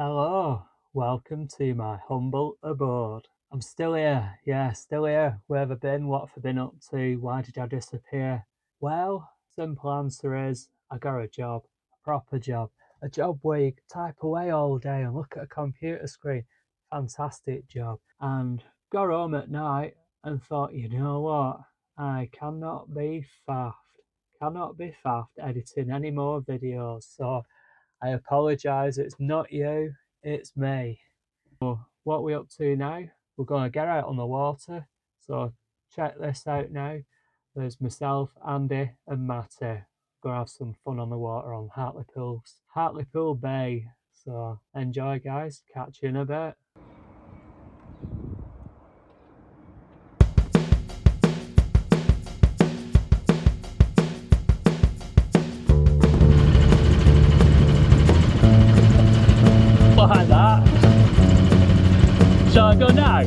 Hello, welcome to my humble abode. I'm still here, yeah, still here. Where have I been? What have I been up to? Why did I disappear? Well, simple answer is I got a job, a proper job, a job where you type away all day and look at a computer screen. Fantastic job. And got home at night and thought, you know what? I cannot be faffed editing any more videos. So I apologise, it's not you, it's me. So what we up to now? We're going to get out on the water. So check this out now. There's myself, Andy and Matty. Going to have some fun on the water on Hartlepool Bay. So enjoy guys, catch you in a bit. Like that. Shall I go now?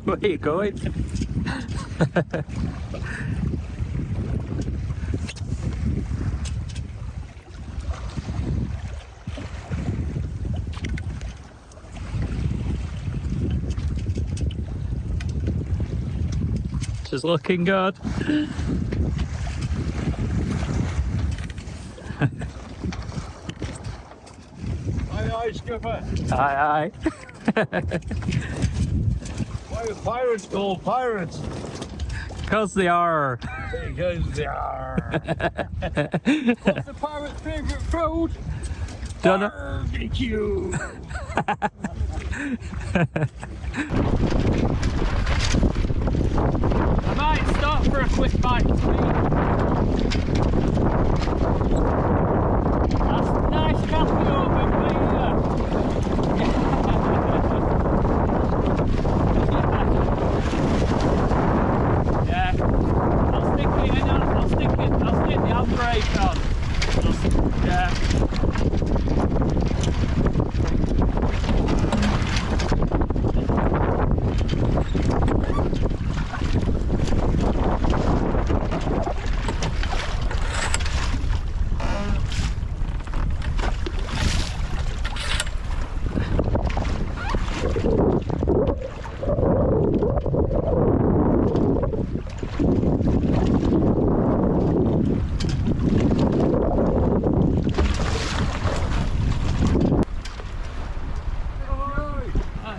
Where are you going? Fish is looking good. Aye, skipper. Aye, aye. Why are pirates called pirates? Because they are. Because they are. What's the pirate's favourite food? Don't know. Barbecue. I might stop for a quick bite to eat. That's a nice cafe over there. Yeah. I'll stick it in, I'll stick the handbrake on. Just, yeah.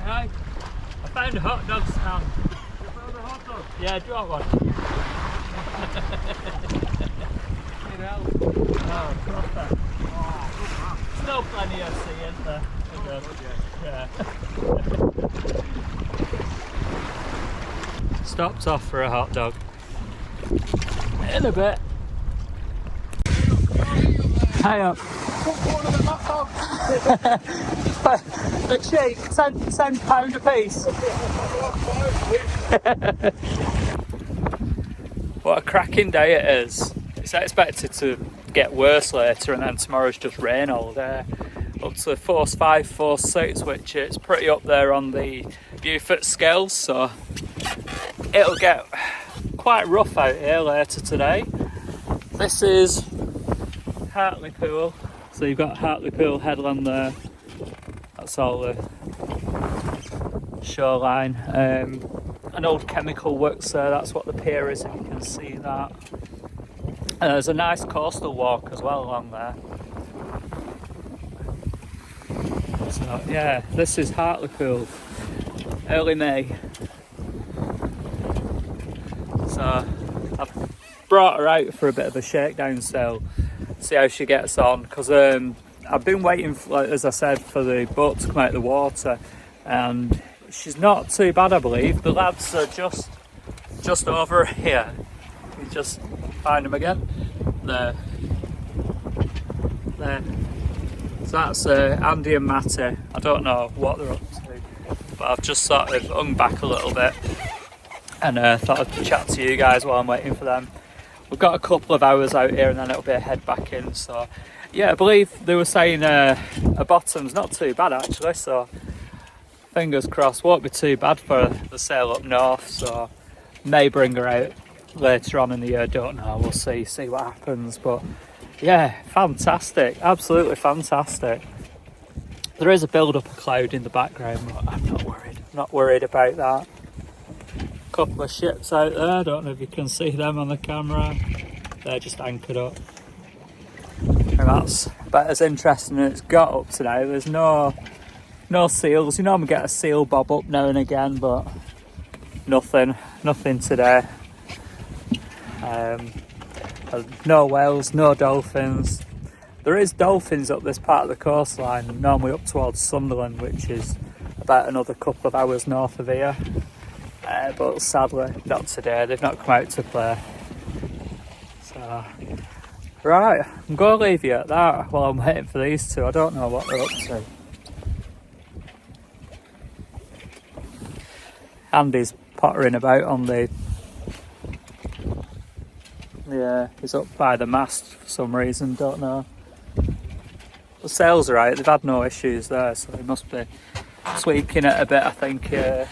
Hi. I found a hot dog stand. You found a hot dog? Yeah, do you want one? Need help? Oh, perfect. Oh, Still plenty of sea, isn't there? good man. Yeah. Stopped off for a hot dog. In a bit. Hang up. One of the hot dogs. The cheap, £10 a piece. What a cracking day it is. It's expected to get worse later, and then tomorrow's just rain all day. Up to force 5, force 6, which is pretty up there on the Beaufort scale, so it'll get quite rough out here later today. This is Hartlepool, so you've got Hartlepool headland there. That's all the shoreline. An old chemical works there, that's what the pier is, if you can see that. And there's a nice coastal walk as well along there. So yeah, this is Hartlepool, early May. So I've brought her out for a bit of a shakedown sale, see how she gets on, because I've been waiting, like, as I said, for the boat to come out of the water, and she's not too bad, I believe. The lads are just over here. You just find them again. There. So that's Andy and Matty. I don't know what they're up to, but I've just sort of hung back a little bit and thought I'd chat to you guys while I'm waiting for them. We've got a couple of hours out here and then it'll be a head back in, so yeah, I believe they were saying a bottom's not too bad actually, so fingers crossed, won't be too bad for the sail up north, so may bring her out later on in the year, don't know, we'll see what happens, but yeah, fantastic, absolutely fantastic. There is a build-up of cloud in the background, but I'm not worried about that. Couple of ships out there, I don't know if you can see them on the camera, they're just anchored up. And that's about as interesting as it's got up today. There's no seals. You normally get a seal bob up now and again, but nothing today. No whales, no dolphins. There is dolphins up this part of the coastline, normally up towards Sunderland, which is about another couple of hours north of here. But sadly, not today. They've not come out to play. So, right, I'm going to leave you at that while I'm waiting for these two. I don't know what they're up to. Andy's pottering about on the... Yeah, he's up by the mast for some reason, don't know. The sails are right, they've had no issues there, so he must be tweaking it a bit, I think. I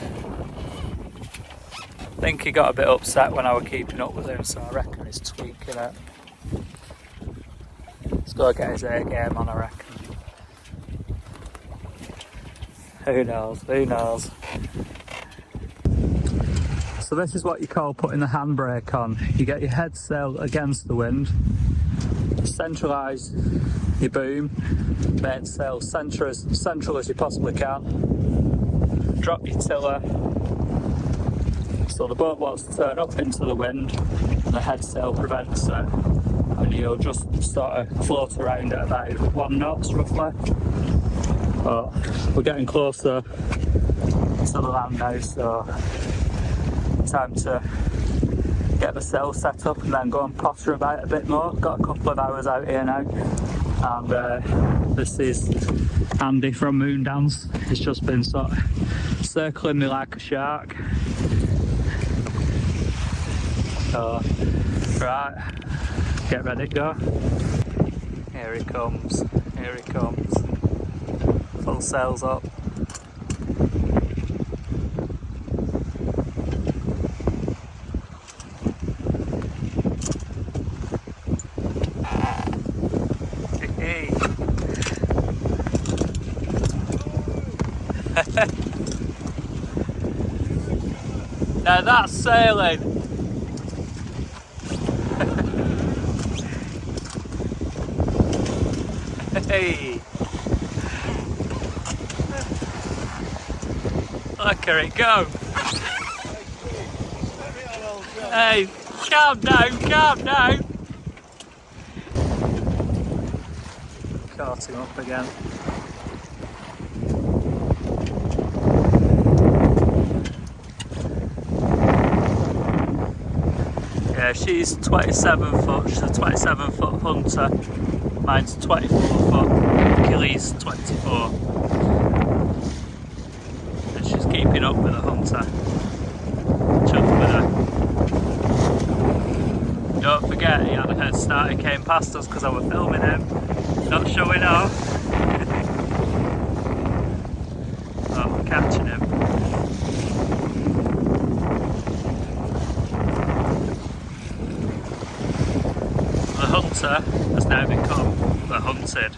think he got a bit upset when I were keeping up with him, so I reckon he's tweaking it. He's got to get his A game on, I reckon. Who knows? so this is what you call putting the handbrake on. You get your head sail against the wind, centralise your boom, main sail central as you possibly can, drop your tiller so the boat wants to turn up into the wind and the head sail prevents it, and you'll just sort of float around at about 1 knot roughly. But we're getting closer to the land now, so time to get the sail set up and then go and potter about a bit more. Got a couple of hours out here now, and this is Andy from Moondance. He's just been sort of circling me like a shark. So, right, get ready to go. Here he comes, here he comes. Full sails up. Now that's sailing. Hey, look at it go. Hey, calm down, calm down. Caught him up again. Yeah, she's 27 foot, she's a 27 foot hunter. Mine's 24 foot, Achilles 24. And she's keeping up with the hunter. Chuffed with her. Don't forget, he had a head start, he came past us because I was filming him. Not showing off. Oh, we're catching him. The hunter has now become the hunted.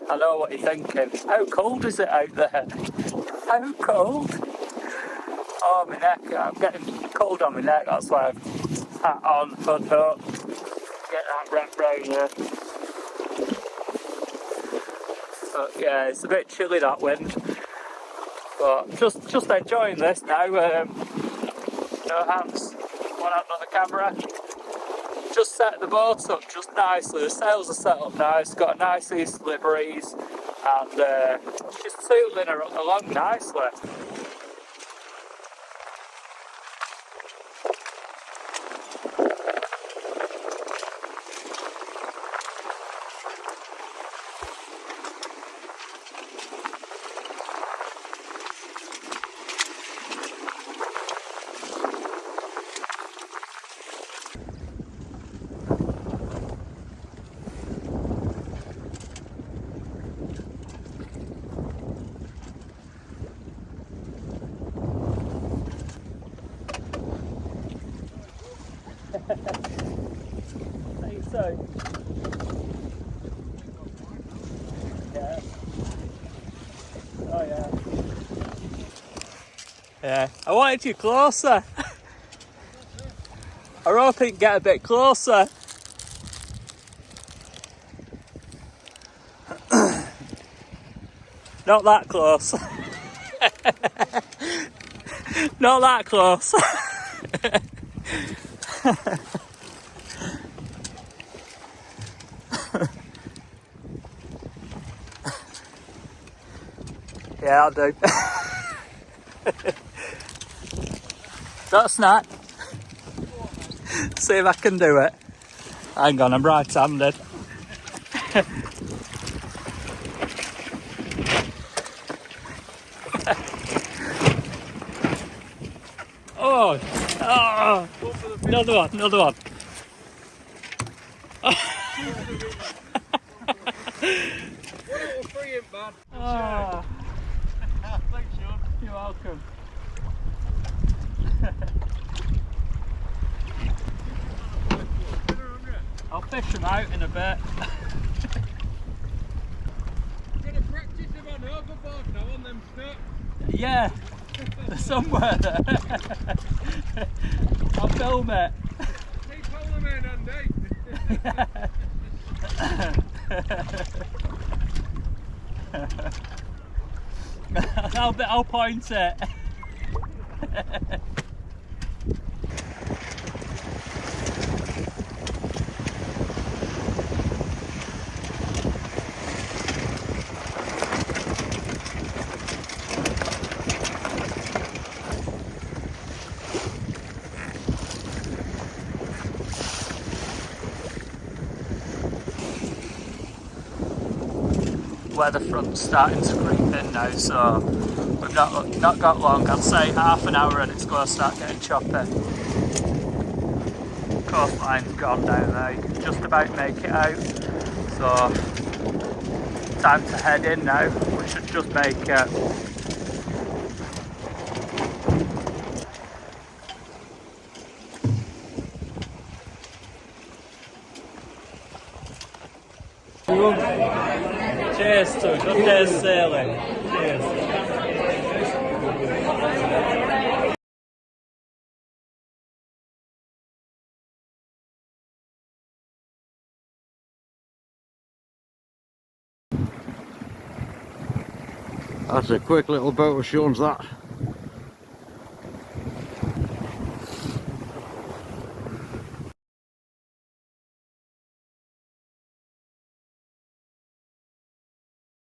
I know what you're thinking. How cold is it out there? How cold? Oh, my neck. I'm getting cold on my neck. That's why I've hat on, hood up. Get that wrapped round here. But yeah, it's a bit chilly, that wind. But just enjoying this now. No hands. One hand on the camera. Just set the boat up just nicely. The sails are set up nice. Got a nice easterly breeze, and she's tootling along nicely. I think so. Yeah. Oh yeah. Yeah. I wanted you closer. I was hoping to get a bit closer. Not that close. Not that close. Yeah, I'll do. That's not. See if I can do it. Hang on, I'm right-handed. Oh, another one, another one. Oh. Thanks, Sean. You're welcome. I'll fish them out in a bit. I'm going to practice him on overboard now on them Yeah, there's somewhere there. I'll film it. Keep holding in, Andy. I'll point it. Weatherfront's starting to creep in now, so we've not got long. I'd say half an hour and it's going to start getting choppy. Coastline's gone down there, you can just about make it out. So time to head in now. We should just make it. Cheers to a good day's sailing. Cheers. That's a quick little boat of Sean's, that.